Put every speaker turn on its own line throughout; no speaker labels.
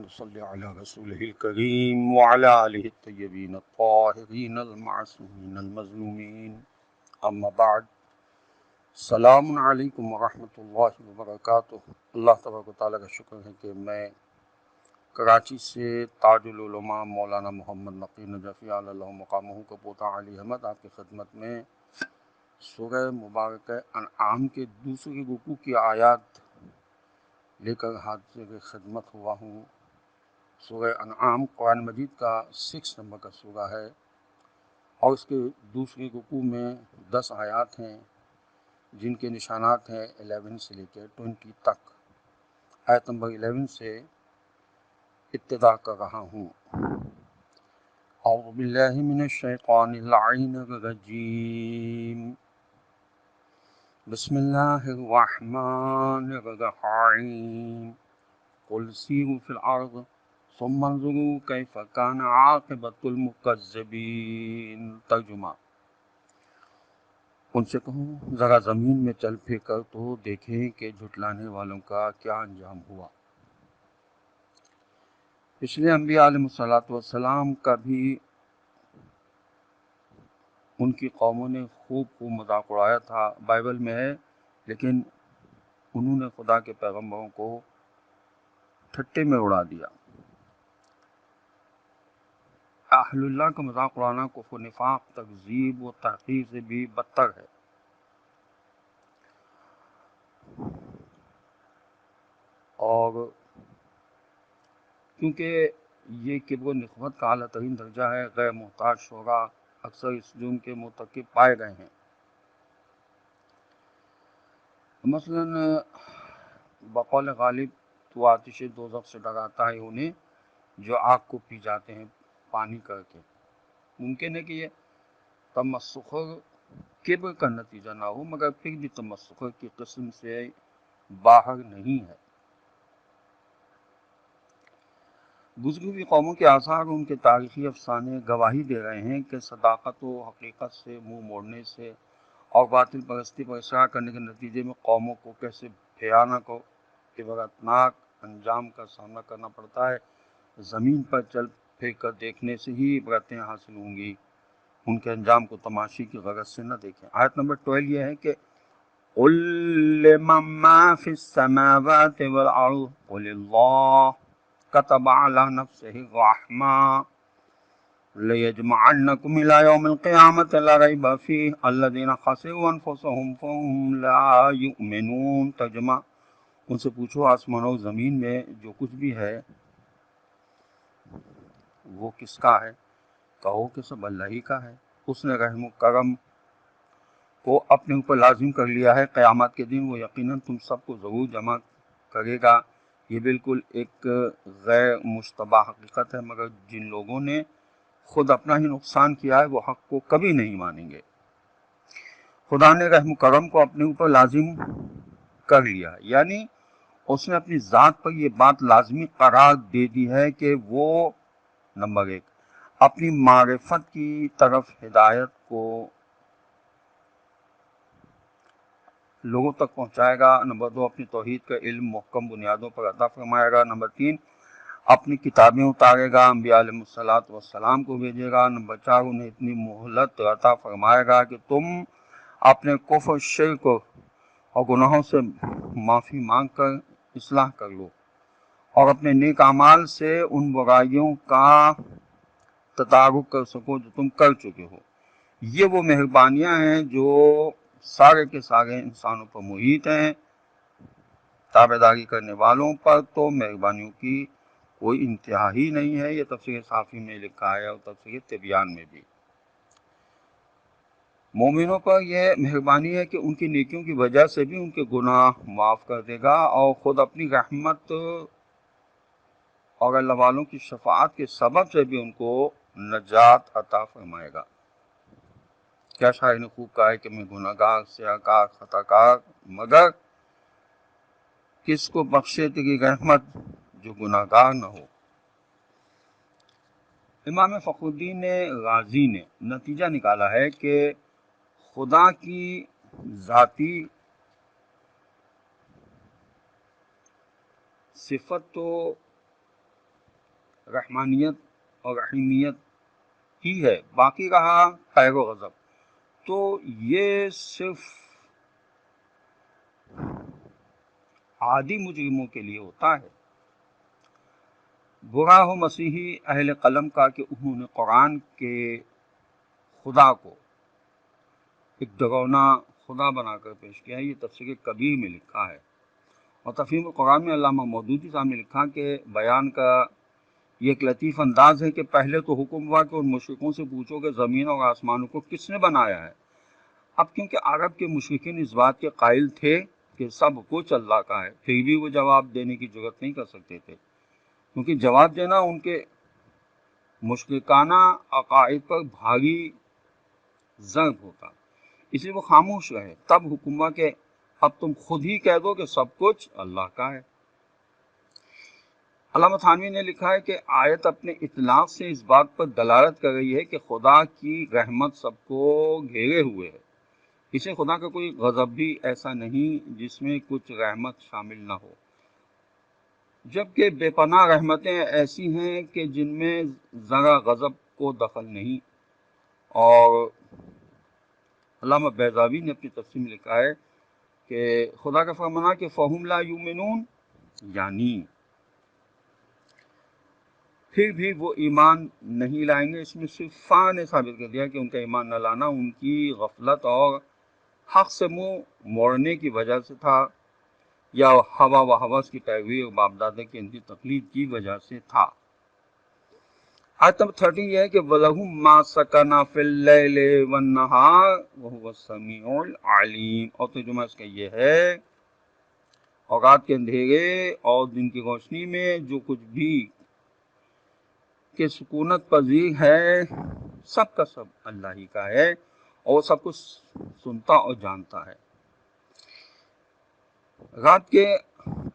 صل على رسوله الكريم وعلى آله الطيبين الطاهرين المعصومين المظلومين اما بعد السلام علیکم ورحمۃ اللہ وبرکاتہ۔ اللہ تبارک و تعالیٰ کا شکر ہے کہ میں کراچی سے تاج العلماء مولانا محمد نقی نجفی علی اللہ مقامہ کا پوتا علی احمد آپ کی خدمت میں سورہ مبارکہ انعام کے دوسرے رکوع کی آیات لے کر حاضر کی خدمت ہوا ہوں۔ سورہ انعام قرآن مجید کا 6 نمبر کا سورہ ہے اور اس کے دوسرے رکوع میں 10 آیات ہیں جن کے نشانات ہیں 11 سے لے کے 20 تک۔ آیت نمبر 11 سے ابتدا کر رہا ہوں۔ اعوذ باللہ من الشیطان اللعین الرجیم، بسم اللہ الرحمن الرحیم، قل سیروا فی الارض ثم انظروا کیف کان عاقبۃ المکذبین۔ ترجمہ: ان سے کہو ذرا زمین میں چل پھر کر تو دیکھیں کہ جھٹلانے والوں کا کیا انجام ہوا۔ پچھلے انبیاء علیہ السلام کا بھی ان کی قوموں نے خوب مذاق اڑایا تھا، بائبل میں ہے، لیکن انہوں نے خدا کے پیغمبروں کو ٹھٹے میں اڑا دیا۔ اہل اللہ کا مذاق اڑانا کفر، نفاق، تکذیب و تحقیر سے بھی بدتر ہے۔ اور کیونکہ یہ کبر و نخوت کا اعلیٰ ترین درجہ ہے، غیر محتاج شعراء اکثر اس جرم کے مرتکب پائے گئے ہیں۔ مثلاً بقول غالب تو آتش دوزخ سے ڈراتا ہے انہیں جو آگ کو پی جاتے ہیں پانی کر کے۔ ممکن ہے کہ یہ تمسخر کبر کا نتیجہ نہ ہو، مگر پھر بھی تمسخر کی قسم سے باہر نہیں ہے۔ گزری ہوئی قوموں کے آثار اور ان کے تاریخی افسانے گواہی دے رہے ہیں کہ صداقت و حقیقت سے منہ موڑنے سے اور باطل پرستی پر اصرار کرنے کے نتیجے میں قوموں کو کیسے بھیانک اور عبرتناک انجام کا سامنا کرنا پڑتا ہے۔ زمین پر چل پھر کر دیکھنے سے ہی عبرتیں حاصل ہوں گی، ان کے انجام کو تماشی کی غرض سے نہ دیکھیں۔ آیت نمبر 12 یہ ہے کہ قُل لِّمَن مَّا فِي السَّمَاوَاتِ وَالْأَرْضِ قُلِ اللَّهُ كَتَبَ عَلَىٰ نَفْسِهِ الرَّحْمَةَ لَيَجْمَعَنَّكُمْ إِلَىٰ يَوْمِ الْقِيَامَةِ لَا رَيْبَ فِيهِ الَّذِينَ خَسِرُوا أَنفُسَهُمْ فَهُمْ لَا يُؤْمِنُونَ۔ ترجمہ: ان سے پوچھو آسمانوں اور زمین میں جو کچھ بھی ہے وہ کس کا ہے؟ کہو کہ سب اللہ ہی کا ہے۔ اس نے رحم و کرم کو اپنے اوپر لازم کر لیا ہے، قیامت کے دن وہ یقیناً تم سب کو ضرور جمع کرے گا۔ یہ بالکل ایک غیر مشتبہ حقیقت ہے، مگر جن لوگوں نے خود اپنا ہی نقصان کیا ہے وہ حق کو کبھی نہیں مانیں گے۔ خدا نے رحم و کرم کو اپنے اوپر لازم کر لیا ہے، یعنی اس نے اپنی ذات پر یہ بات لازمی قرار دے دی ہے کہ وہ نمبر 1 اپنی معرفت کی طرف ہدایت کو لوگوں تک پہنچائے گا، نمبر 2 اپنی توحید کا علم محکم بنیادوں پر عطا فرمائے گا، نمبر 3 اپنی کتابیں اتارے گا، انبیاء علیہ السلام کو بھیجے گا، نمبر 4 انہیں اتنی مہلت عطا فرمائے گا کہ تم اپنے کفر، شرک اور گناہوں سے معافی مانگ کر اصلاح کر لو اور اپنے نیک اعمال سے ان برائیوں کا تدارک کر سکو جو تم کر چکے ہو۔ یہ وہ مہربانیاں ہیں جو سارے کے سارے انسانوں پر محیط ہیں۔ تابعداری کرنے والوں پر تو مہربانیوں کی کوئی انتہا ہی نہیں ہے۔ یہ تفسیر صافی میں لکھا ہے اور تفسیر تبیان میں بھی۔ مومنوں پر یہ مہربانی ہے کہ ان کی نیکیوں کی وجہ سے بھی ان کے گناہ معاف کر دے گا اور خود اپنی رحمت اور اللہ والوں کی شفاعت کے سبب سے بھی ان کو نجات عطا فرمائے گا۔ کیا شاعر نے خوب کہا ہے کہ میں گناہ گار، سیاہ کار، خطا کار، مگر کس کو بخشے تیری رحمت جو گناہ گار نہ ہو۔ امام فخر الدین رازی نے نتیجہ نکالا ہے کہ خدا کی ذاتی صفت تو رحمانیت اور رحیمیت ہی ہے، باقی رہا خیر و غضب تو یہ صرف عادی مجرموں کے لیے ہوتا ہے۔ برا ہو مسیحی اہل قلم کا کہ انہوں نے قرآن کے خدا کو ایک ڈراؤنا خدا بنا کر پیش کیا ہے۔ یہ تفسیر کبیر میں لکھا ہے، اور تفہیم القرآن میں علامہ مودودی صاحب نے لکھا کہ بیان کا یہ ایک لطیف انداز ہے کہ پہلے تو حکم ہوا کہ ان مشرکوں سے پوچھو کہ زمین اور آسمانوں کو کس نے بنایا ہے۔ اب کیونکہ عرب کے مشرکین اس بات کے قائل تھے کہ سب کچھ اللہ کا ہے، پھر بھی وہ جواب دینے کی جرات نہیں کر سکتے تھے، کیونکہ جواب دینا ان کے مشرکانہ عقائد پر بھاری ضرب ہوتا، اس لیے وہ خاموش رہے۔ تب حکم ہوا کہ اب تم خود ہی کہہ دو کہ سب کچھ اللہ کا ہے۔ علامہ تھانوی نے لکھا ہے کہ آیت اپنے اطلاق سے اس بات پر دلالت کر رہی ہے کہ خدا کی رحمت سب کو گھیرے ہوئے ہے، اسے خدا کا کوئی غضب بھی ایسا نہیں جس میں کچھ رحمت شامل نہ ہو، جبکہ بے پناہ رحمتیں ایسی ہیں کہ جن میں ذرا غضب کو دخل نہیں۔ اور علامہ بیضاوی نے اپنی تفسیر میں لکھا ہے کہ خدا کا فرمانا کہ فَهُمْ لَا يُؤْمِنُونَ، یعنی پھر بھی وہ ایمان نہیں لائیں گے، اس میں صرف فا نے ثابت کر دیا کہ ان کا ایمان نہ لانا ان کی غفلت اور حق سے منہ موڑنے کی وجہ سے تھا، یا ہوا و ہوس کی پیروی اور باپ دادا کی ان کی تقلید کی وجہ سے تھا۔ آیت نمبر 13 یہ ہے کہ وَلَهُم مَا سَكَنَ فِي اللَّيْلِ وَالنَّهَارِ وَهُوَ السَّمِيعُ الْعَلِيمُ، اور ترجمہ اس کا یہ ہے اور رات کے اندھیرے اور دن کی روشنی میں جو کچھ بھی کہ سکونت پذیر ہے سب کا سب اللہ ہی کا ہے، اور وہ سب کچھ سنتا اور جانتا ہے۔ رات کے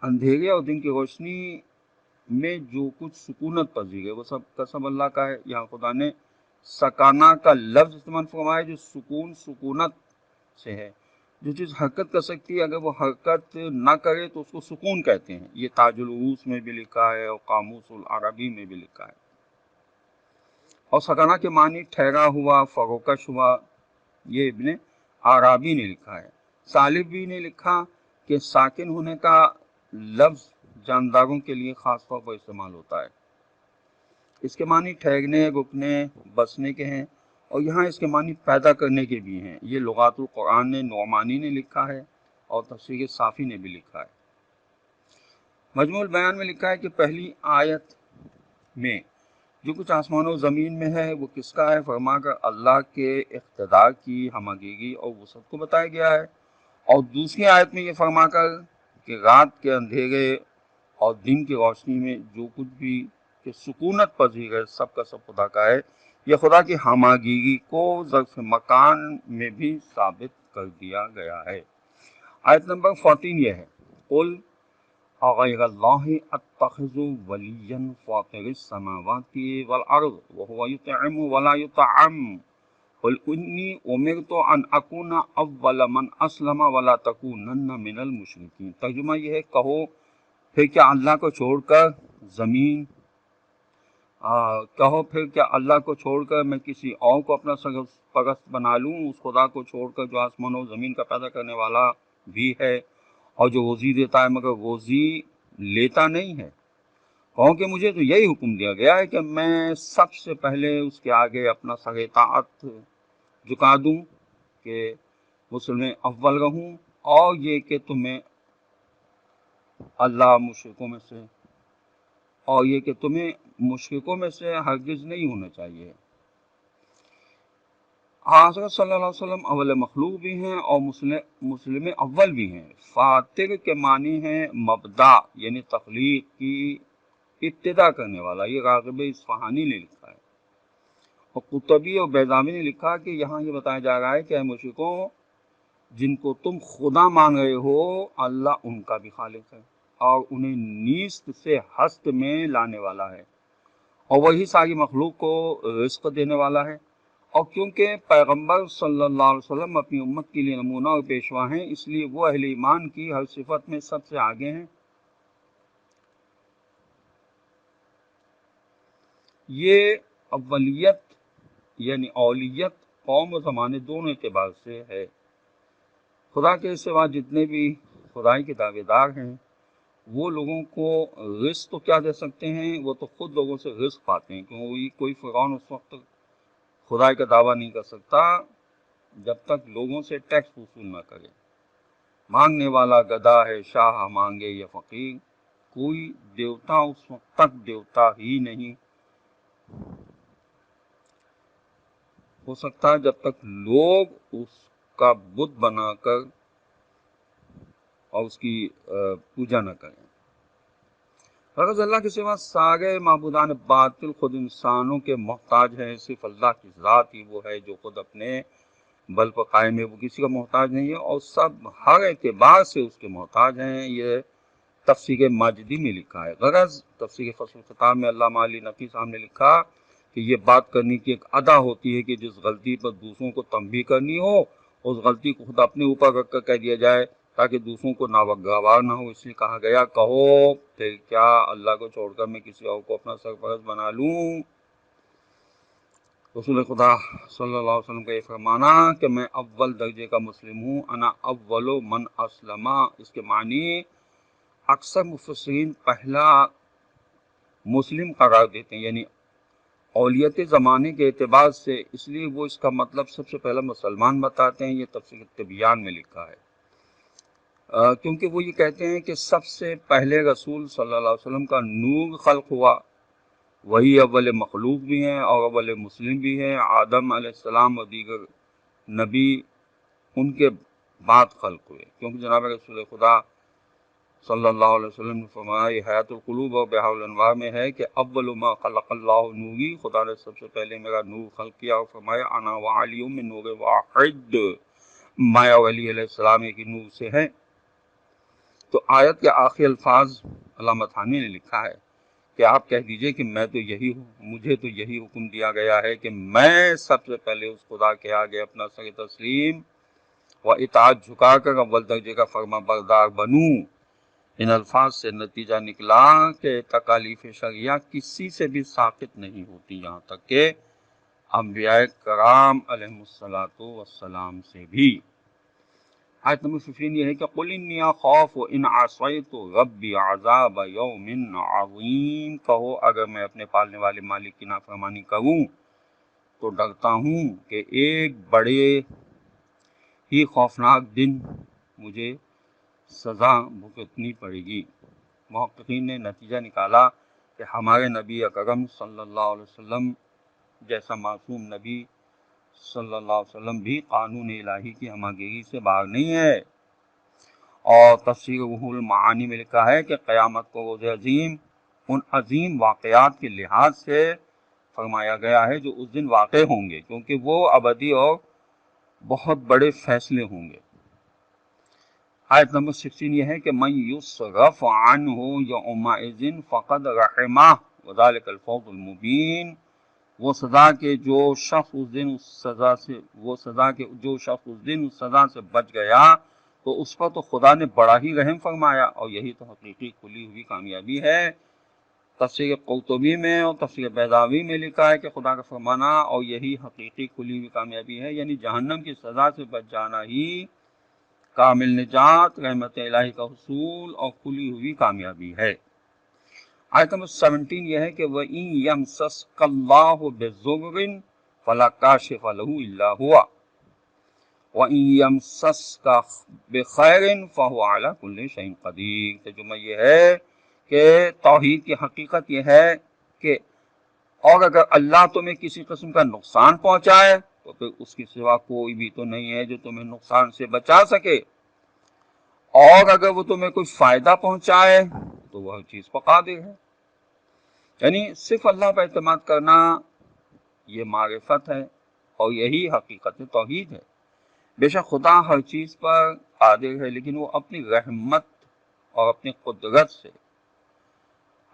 اندھیرے اور دن کی روشنی میں جو کچھ سکونت پذیر ہے وہ سب کا سب اللہ کا ہے۔ یہاں خدا نے سکانہ کا لفظ استعمال فرمایا جو سکونت سے ہے، جو چیز حرکت کر سکتی ہے اگر وہ حرکت نہ کرے تو اس کو سکون کہتے ہیں۔ یہ تاج العروس میں بھی لکھا ہے اور قاموس العربی میں بھی لکھا ہے۔ اور سکانہ کے معنی ٹھہرا ہوا، فروکش ہوا، یہ ابن عربی نے لکھا ہے۔ سالبی نے لکھا کہ ساکن ہونے کا لفظ جانداروں کے لیے خاص طور پر استعمال ہوتا ہے، اس کے معنی ٹھہرنے، رکنے، بسنے کے ہیں، اور یہاں اس کے معنی پیدا کرنے کے بھی ہیں۔ یہ لغات القرآن نے نعمانی نے لکھا ہے اور تفسیر صافی نے بھی لکھا ہے۔ مجموع البیان میں لکھا ہے کہ پہلی آیت میں جو کچھ آسمان و زمین میں ہے وہ کس کا ہے، فرما کر اللہ کے اقتدار کی ہمگیری اور وسعت کو بتایا گیا ہے، اور دوسری آیت میں یہ فرما کر کہ رات کے اندھیرے اور دن کی روشنی میں جو کچھ بھی کہ سکونت پذیر ہے سب کا سب خدا کا ہے، یہ خدا کی ہمگیری کو ظرف مکان میں بھی ثابت کر دیا گیا ہے۔ آیت نمبر 14 یہ ہے، قل اغیر اللہ اتخذ ولیا فاطر السماوات والارض وهو یطعم ولا یطعم قل انی امرت ان اکون اول من اسلم ولا تکونن من المشرکین۔ ترجمہ یہ ہے، کہو پھر کیا اللہ کو چھوڑ کر اللہ کو چھوڑ کر میں کسی اور کو اپنا پرست بنا لوں، اس خدا کو چھوڑ کر جو آسمان و زمین کا پیدا کرنے والا بھی ہے اور جو روزی دیتا ہے مگر روزی لیتا نہیں ہے۔ کہو کہ مجھے تو یہی حکم دیا گیا ہے کہ میں سب سے پہلے اس کے آگے اپنا سر اطاعت جھکا دوں، کہ مسلم اول رہوں، اور یہ کہ تمہیں مشرکوں میں سے ہرگز نہیں ہونا چاہیے۔ حضرت صلی اللہ علیہ وسلم اول مخلوق بھی ہیں اور مسلم اول بھی ہیں۔ فاتر کے معنی ہیں مبدا، یعنی تخلیق کی ابتدا کرنے والا، یہ راغب اصفہانی نے لکھا ہے۔ اور قطبی اور بیضاوی نے لکھا کہ یہاں یہ بتایا جا رہا ہے کہ اے مشرکوں، جن کو تم خدا مان رہے ہو اللہ ان کا بھی خالق ہے اور انہیں نیست سے ہست میں لانے والا ہے، اور وہی ساری مخلوق کو رزق دینے والا ہے۔ اور کیونکہ پیغمبر صلی اللہ علیہ وسلم اپنی امت کے لیے نمونہ اور پیشوا ہیں، اس لیے وہ اہل ایمان کی ہر صفت میں سب سے آگے ہیں۔ یہ اولیت یعنی اولیت قوم و زمانے دونوں اعتبار سے ہے۔ خدا کے سوا جتنے بھی خدائی کے دعوے دار ہیں وہ لوگوں کو رزق تو کیا دے سکتے ہیں، وہ تو خود لوگوں سے رزق پاتے ہیں، کیونکہ کوئی فرعون اس وقت خدائی کا دعویٰ نہیں کر سکتا جب تک لوگوں سے ٹیکس وصول نہ کرے۔ مانگنے والا گدھا ہے، شاہ مانگے یا فقیر، کوئی دیوتا اس وقت تک دیوتا ہی نہیں ہو سکتا جب تک لوگ اس کا بت بنا کر اور اس کی پوجا نہ کریں۔ غرض اللہ کے سوا سارے معبودان باطل خود انسانوں کے محتاج ہیں، صرف اللہ کی ذات ہی وہ ہے جو خود اپنے بل پر قائم ہے، وہ کسی کا محتاج نہیں ہے، اور سب ہر اعتبار سے اس کے محتاج ہیں۔ یہ تفسیر ماجدی میں لکھا ہے۔ غرض تفسیر فصل الخطاب میں علامہ علی نقی صاحب نے لکھا کہ یہ بات کرنے کی ایک ادا ہوتی ہے کہ جس غلطی پر دوسروں کو تنبیہ کرنی ہو اس غلطی کو خود اپنے اوپر رکھ کر کہہ دیا جائے تاکہ دوسروں کو ناگوار نہ ہو، اس لیے کہا گیا کہو کہ کیا اللہ کو چھوڑ کر میں کسی اور کو اپنا سرپرست بنا لوں۔ رسول خدا صلی اللہ علیہ وسلم کا یہ فرمانا کہ میں اول درجے کا مسلم ہوں، انا اول من اسلم، اس کے معنی اکثر مفسرین پہلا مسلم قرار دیتے ہیں، یعنی اولیت زمانے کے اعتبار سے، اس لیے وہ اس کا مطلب سب سے پہلا مسلمان بتاتے ہیں۔ یہ تفسیر تبیان میں لکھا ہے، کیونکہ وہ یہ کہتے ہیں کہ سب سے پہلے رسول صلی اللہ علیہ وسلم کا نور خلق ہوا، وہی اول مخلوق بھی ہیں اور اول مسلم بھی ہیں۔ آدم علیہ السلام اور دیگر نبی ان کے بعد خلق ہوئے، کیونکہ جناب رسول خدا صلی اللہ علیہ وسلم نے فرمایا، یہ حیات القلوب اور بحار الانوار میں ہے کہ اول ما خلق اللہ نوری، خدا نے سب سے پہلے میرا نور خلق کیا، اور فرمایا انا وعلی من نور واحد، میں اور علی علیہ السلام ایک ہی نور سے ہیں۔ تو آیت کے آخری الفاظ علامہ تھانی نے لکھا ہے کہ آپ کہہ دیجئے کہ میں تو یہی ہوں، مجھے تو یہی حکم دیا گیا ہے کہ میں سب سے پہلے اس خدا کے آگے اپنا سر تسلیم و اطاعت جھکا کر اول درجے کا فرما بردار بنوں۔ ان الفاظ سے نتیجہ نکلا کہ تکالیف شرعیہ کسی سے بھی ساقط نہیں ہوتی، یہاں تک کہ انبیاء کرام علیہم الصلاۃ والسلام سے بھی۔ آیت نمبر 15 یہ ہے کہ قل انی اخاف ان عصیت ربی عذاب یوم عظیم، کہو اگر میں اپنے پالنے والے مالک کی نافرمانی کروں تو ڈرتا ہوں کہ ایک بڑے ہی خوفناک دن مجھے سزا بھگتنی پڑے گی۔ محققین نے نتیجہ نکالا کہ ہمارے نبی اکرم صلی اللہ علیہ وسلم جیسا معصوم نبی صلی اللہ علیہ وسلم بھی قانون الہی کی ہماگیری سے باہر نہیں ہے، اور تفسیر روح المعانی میں لکھا ہے کہ قیامت کو روز عظیم ان عظیم واقعات کے لحاظ سے فرمایا گیا ہے جو اس دن واقع ہوں گے، کیونکہ وہ ابدی اور بہت بڑے فیصلے ہوں گے۔ آیت نمبر 16 یہ ہے کہ من یصرف عنہ یومئذ فقد رحمہ وذلک الفوز المبین، وہ سزا کے جو شخص اس دن اس سزا سے بچ گیا تو اس پر تو خدا نے بڑا ہی رحم فرمایا، اور یہی تو حقیقی کھلی ہوئی کامیابی ہے۔ تفسیر قرطبی میں اور تفسیر بیضاوی میں لکھا ہے کہ خدا کا فرمانا اور یہی حقیقی کھلی ہوئی کامیابی ہے، یعنی جہنم کی سزا سے بچ جانا ہی کامل نجات، رحمت الہی کا حصول اور کھلی ہوئی کامیابی ہے۔ آیت نمبر 17 یہ ہے کہ وَإِن يَمْسَسْكَ اللَّهُ بِضُرٍّ فَلَا كَاشِفَ لَهُ إِلَّا هُوَ وَإِن يَمْسَسْكَ بِخَيْرٍ فَهُوَ عَلَى كُلِّ شَيْءٍ قَدِيرٌ۔ ترجمہ یہ ہے کہ توحید کی حقیقت یہ ہے کہ اور اگر اللہ تمہیں کسی قسم کا نقصان پہنچائے تو پھر اس کے سوا کوئی بھی تو نہیں ہے جو تمہیں نقصان سے بچا سکے، اور اگر وہ تمہیں کوئی فائدہ پہنچائے تو وہ ہر چیز پر قادر ہے۔ یعنی صرف اللہ پر اعتماد کرنا یہ معرفت ہے اور یہی حقیقت توحید ہے۔ بے شک خدا ہر چیز پر قادر ہے، لیکن وہ اپنی رحمت اور اپنی قدرت سے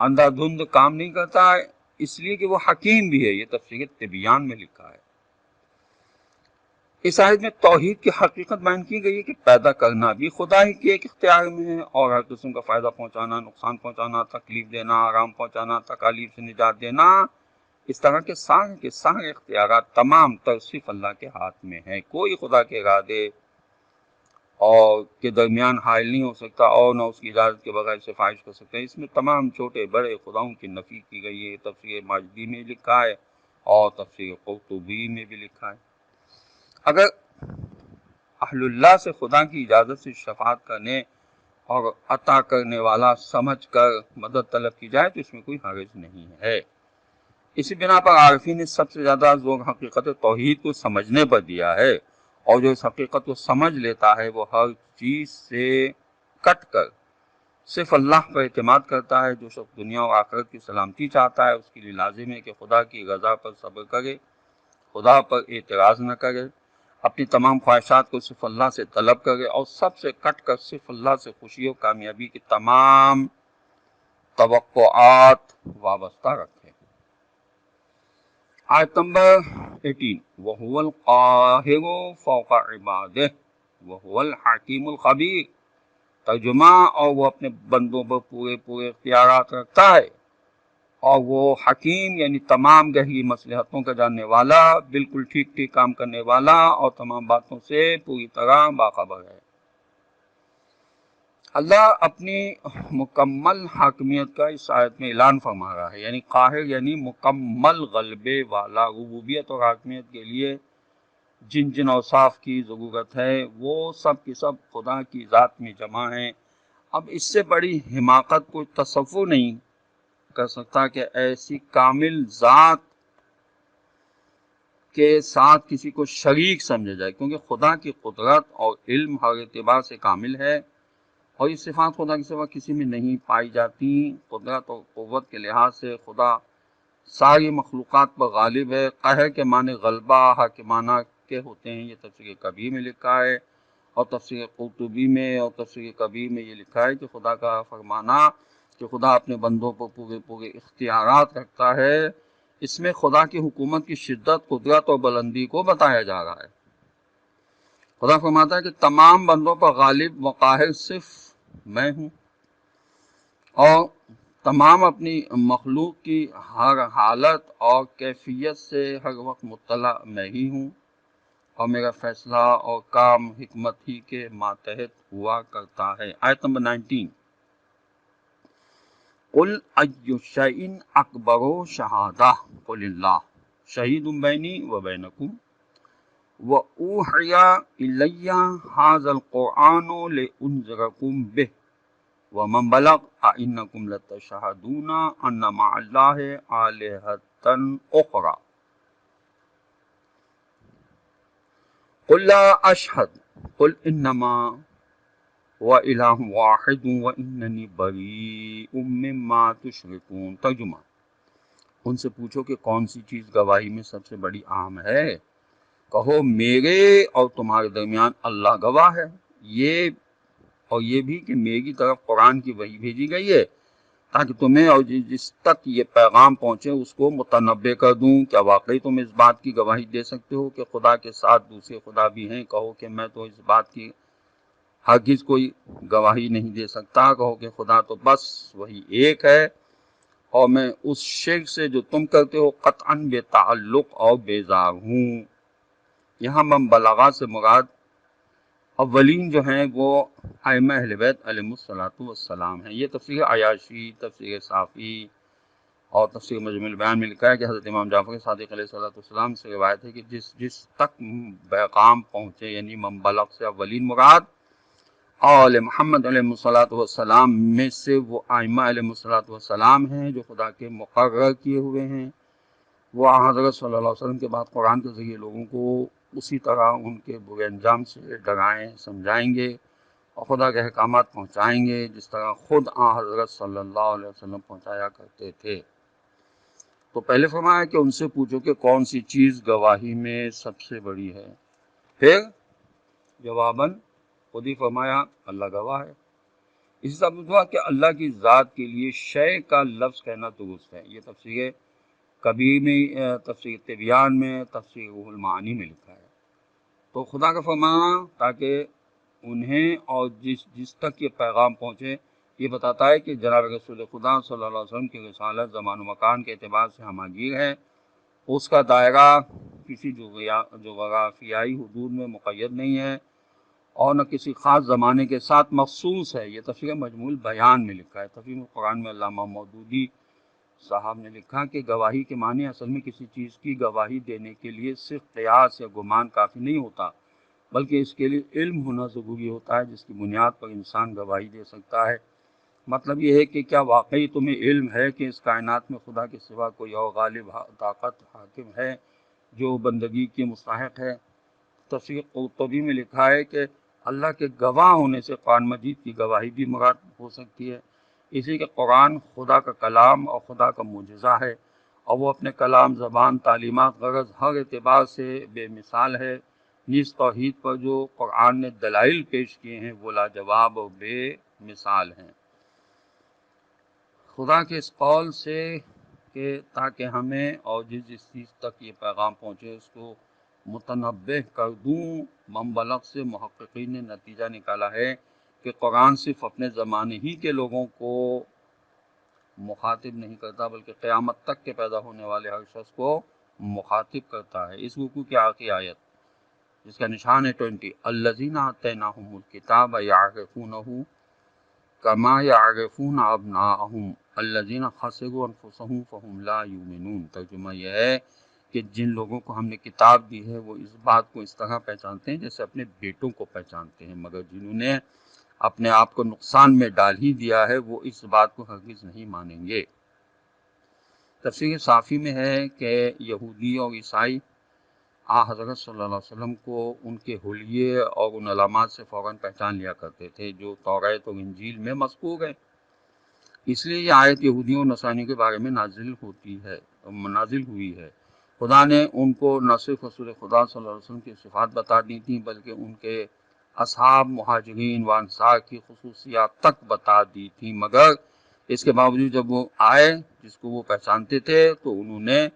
اندھا دھند کام نہیں کرتا، اس لیے کہ وہ حکیم بھی ہے۔ یہ تفسیر تبیان میں لکھا ہے۔ اس آیت میں توحید کی حقیقت بیان کی گئی ہے کہ پیدا کرنا بھی خدا ہی کے ایک اختیار میں ہے، اور ہر قسم کا فائدہ پہنچانا، نقصان پہنچانا، تکلیف دینا، آرام پہنچانا، تکالیف سے نجات دینا، اس طرح کے سارے اختیارات تمام تر صرف اللہ کے ہاتھ میں ہیں. کوئی خدا کے ارادے اور کے درمیان حائل نہیں ہو سکتا اور نہ اس کی اجازت کے بغیر سفارش کر سکتا ہے. اس میں تمام چھوٹے بڑے خداؤں کی نفی کی گئی ہے. تفسیر ماجدی میں لکھا ہے اور تفسیر قرطبی میں بھی لکھا ہے. اگر اہل اللہ سے خدا کی اجازت سے شفاعت کرنے اور عطا کرنے والا سمجھ کر مدد طلب کی جائے تو اس میں کوئی حرج نہیں ہے. اسی بنا پر عارفین نے سب سے زیادہ زور حقیقت توحید کو سمجھنے پر دیا ہے، اور جو اس حقیقت کو سمجھ لیتا ہے وہ ہر چیز سے کٹ کر صرف اللہ پر اعتماد کرتا ہے. جو شخص دنیا اور آخرت کی سلامتی چاہتا ہے اس کے لیے لازم ہے کہ خدا کی رضا پر صبر کرے، خدا پر اعتراض نہ کرے، اپنی تمام خواہشات کو صرف اللہ سے طلب کرے اور سب سے کٹ کر صرف اللہ سے خوشی اور کامیابی کی تمام توقعات وابستہ رکھے. آیت نمبر 18 وَهُوَ الْقَاهِرُ فَوْقَ عِبَادِهِ وَهُوَ الْحَكِيمُ الْخَبِيرُ. ترجمہ، اور وہ اپنے بندوں پر پورے اختیارات رکھتا ہے اور وہ حکیم یعنی تمام گہری مصلحتوں کا جاننے والا، بالکل ٹھیک کام کرنے والا اور تمام باتوں سے پوری طرح باخبر ہے. اللہ اپنی مکمل حاکمیت کا اس آیت میں اعلان فرما رہا ہے. یعنی قاہر یعنی مکمل غلبے والا. ربوبیت اور حاکمیت کے لیے جن جن اوصاف کی ضرورت ہے وہ سب کی سب خدا کی ذات میں جمع ہیں. اب اس سے بڑی حماقت کوئی تصور نہیں کر سکتا کہ ایسی کامل ذات کے ساتھ کسی کو شریک سمجھا جائے، کیونکہ خدا کی قدرت اور علم ہر اعتبار سے کامل ہے اور یہ صفات خدا کے سوا کسی میں نہیں پائی جاتی. قدرت اور قوت کے لحاظ سے خدا ساری مخلوقات پر غالب ہے. قہر کے معنی غلبہ حاکمانہ کے ہوتے ہیں. یہ تفسیر کبیر میں لکھا ہے اور تفسیر قرطبی میں اور تفسیر کبیر میں یہ لکھا ہے کہ خدا کا فرمانا کہ خدا اپنے بندوں پر پورے اختیارات رکھتا ہے، اس میں خدا کی حکومت کی شدت، قدرت اور بلندی کو بتایا جا رہا ہے. خدا فرماتا ہے کہ تمام بندوں پر غالب و قاہر صرف میں ہوں اور تمام اپنی مخلوق کی ہر حالت اور کیفیت سے ہر وقت مطلع میں ہی ہوں اور میرا فیصلہ اور کام حکمت ہی کے ماتحت ہوا کرتا ہے. آیت نمبر 19 قُلْ أَيُّ شَيْءٍ أَكْبَرُ شَهَادَةً قُلِ اللَّهُ شَهِيدٌ بَيْنِي وَبَيْنَكُمْ وَأُوحِيَ إِلَيَّ هَذَا الْقُرْآنُ لِأُنذِرَكُم بِهِ وَمَن بَلَغَ أَئِنَّكُمْ لَتَشْهَدُونَ أَنَّ مَعَ اللَّهِ آلِهَةً أُخْرَى قُل لَّا أَشْهَدُ قُلْ إِنَّمَا هُوَ إِلَٰهٌ وَاحِدٌ وَإِنَّنِي بَرِيءٌ مِّمَّا تُشْرِكُونَ. ترجمہ، ان سے پوچھو کہ کون سی چیز گواہی میں سب سے بڑی اہم ہے. کہو میرے اور تمہارے درمیان اللہ گواہ ہے، یہ بھی کہ میری طرف قرآن کی وحی بھیجی گئی ہے تاکہ تمہیں اور جس تک یہ پیغام پہنچے اس کو متنبع کر دوں. کیا واقعی تم اس بات کی گواہی دے سکتے ہو کہ خدا کے ساتھ دوسرے خدا بھی ہیں؟ کہو کہ میں تو اس بات کی ہرگز کوئی گواہی نہیں دے سکتا. کہو کہ خدا تو بس وہی ایک ہے اور میں اس شرک سے جو تم کرتے ہو قطعاً بے تعلق اور بیزار ہوں. یہاں من بلغا سے مراد اولین جو ہیں وہ ائمہ اہل بیت علیہم السلام ہیں. یہ تفسیر عیاشی، تفسیر صافی اور تفسیر مجمع البیان میں لکھا ہے کہ حضرت امام جعفر صادق علیہ السلام سے روایت ہے کہ جس تک پیغام پہنچے، یعنی من بلغ سے اولین مراد آل محمد علیہ السلام میں سے وہ ائمہ علیہ السلام ہیں جو خدا کے مقرر کیے ہوئے ہیں. وہ حضرت صلی اللہ علیہ وسلم کے بعد قرآن کے ذریعے لوگوں کو اسی طرح ان کے برے انجام سے ڈرائیں، سمجھائیں گے اور خدا کے احکامات پہنچائیں گے جس طرح خود حضرت صلی اللہ علیہ وسلم پہنچایا کرتے تھے. تو پہلے فرمایا کہ ان سے پوچھو کہ کون سی چیز گواہی میں سب سے بڑی ہے. پھر جواباً خود ہی فرمایا اللہ گواہ ہے. اسی ثابت ہوا کہ اللہ کی ذات کے لیے شے کا لفظ کہنا درست ہے. یہ تفسیر کبیر میں، تفسیر طبیان میں، تفسیر روح المعانی میں لکھا ہے. تو خدا کا فرمانا تاکہ انہیں اور جس تک یہ پیغام پہنچے، یہ بتاتا ہے کہ جناب رسول خدا صلی اللہ علیہ وسلم کی رسالت زمان و مکان کے اعتبار سے ہمہ گیر ہے اس کا دائرہ کسی جغرافیائی حدود میں مقید نہیں ہے اور نہ کسی خاص زمانے کے ساتھ مخصوص ہے۔ یہ تفسیر مجموع البیان میں لکھا ہے۔ تفسیر قرآن میں علامہ مودودی صاحب نے لکھا کہ گواہی کے معنی اصل میں کسی چیز کی گواہی دینے کے لیے صرف قیاس یا گمان کافی نہیں ہوتا، بلکہ اس کے لیے علم ہونا ضروری ہوتا ہے جس کی بنیاد پر انسان گواہی دے سکتا ہے۔ مطلب یہ ہے کہ کیا واقعی تمہیں علم ہے کہ اس کائنات میں خدا کے سوا کوئی اور غالب طاقت حاکم ہے جو بندگی کے مستحق ہے؟ تفسیر قرطبی میں لکھا ہے کہ اللہ کے گواہ ہونے سے قرآن مجید کی گواہی بھی مراد ہو سکتی ہے، اسی کہ قرآن خدا کا کلام اور خدا کا معجزہ ہے، اور وہ اپنے کلام، زبان، تعلیمات، غرض ہر اعتبار سے بے مثال ہے۔ نیز توحید پر جو قرآن نے دلائل پیش کیے ہیں وہ لاجواب اور بے مثال ہیں۔ خدا کے اس قول سے کہ تاکہ ہمیں اور جس چیز تک یہ پیغام پہنچے اس کو متنبہ کر دوں، منبلغ سے محققین نے نتیجہ نکالا ہے کہ قرآن صرف اپنے زمانے ہی کے لوگوں کو مخاطب نہیں کرتا بلکہ قیامت تک کے پیدا ہونے والے ہر شخص کو مخاطب کرتا ہے۔ اس رکوع کی آخری آیت جس کا نشان ہے 20، الذین آتیناہم الکتاب یعرفونہ کما یعرفون ابناءہم الذین خسروا انفسہم فہم لا یؤمنون۔ ترجمہ یہ ہے کہ جن لوگوں کو ہم نے کتاب دی ہے وہ اس بات کو اس طرح پہچانتے ہیں جیسے اپنے بیٹوں کو پہچانتے ہیں، مگر جنہوں نے اپنے آپ کو نقصان میں ڈال ہی دیا ہے وہ اس بات کو ہرگز نہیں مانیں گے۔ تفسیر صافی میں ہے کہ یہودی اور عیسائی حضرت صلی اللہ علیہ وسلم کو ان کے حلیے اور ان علامات سے فوراً پہچان لیا کرتے تھے جو توریت اور انجیل میں مذکور ہیں۔ اس لیے یہ آیت یہودیوں اور نصرانیوں کے بارے میں نازل ہوئی ہے۔ خدا نے ان کو نہ صرف رسول خدا صلی اللہ علیہ وسلم کی صفات بتا دی تھیں بلکہ ان کے اصحاب، مہاجرین و انصار کی خصوصیات تک بتا دی تھیں، مگر اس کے باوجود جب وہ آئے جس کو وہ پہچانتے تھے تو انہوں نے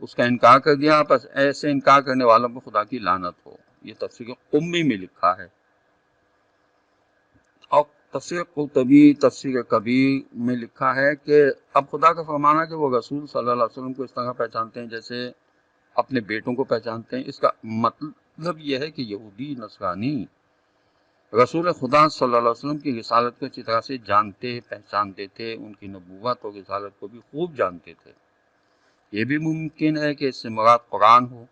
اس کا انکار کر دیا۔ بس ایسے انکار کرنے والوں کو خدا کی لعنت ہو۔ یہ تفسیر قمی میں لکھا ہے۔ اور تفسیر قرطبی تفسیر کبیر میں لکھا ہے کہ اب خدا کا فرمانا ہے کہ وہ رسول صلی اللہ علیہ وسلم کو اس طرح پہچانتے ہیں جیسے اپنے بیٹوں کو پہچانتے ہیں۔ اس کا مطلب یہ ہے کہ یہودی نصرانی رسول خدا صلی اللہ علیہ وسلم کی رسالت کو اچھی طرح سے جانتے پہچانتے تھے، ان کی نبوت اور رسالت کو بھی خوب جانتے تھے۔ یہ بھی ممکن ہے کہ اس سے مراد قرآن ہو،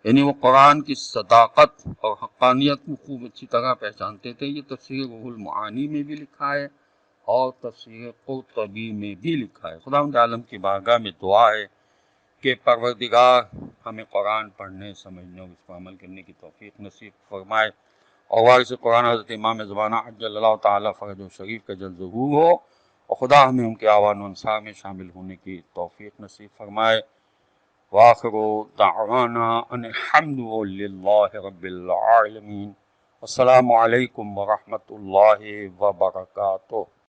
یعنی وہ قرآن کی صداقت اور حقانیت کو خوب اچھی طرح پہچانتے تھے۔ یہ تفسیر روح المعانی میں بھی لکھا ہے اور تفسیر قرطبی میں بھی لکھا ہے۔ خداوند عالم کی بارگاہ میں دعا ہے کہ پروردگار ہمیں قرآن پڑھنے، سمجھنے اور اس پر عمل کرنے کی توفیق نصیب فرمائے، اور وارث قرآن حضرت امام زمانہ عجل اللہ تعالیٰ فرج و شریف کا جلد ظہور ہو، اور خدا ہمیں ان کے اعوان و انصار میں شامل ہونے کی توفیق نصیب فرمائے۔ وآخر دعوانا ان الحمد للہ رب العالمین۔ السلام علیکم ورحمۃ اللہ وبرکاتہ۔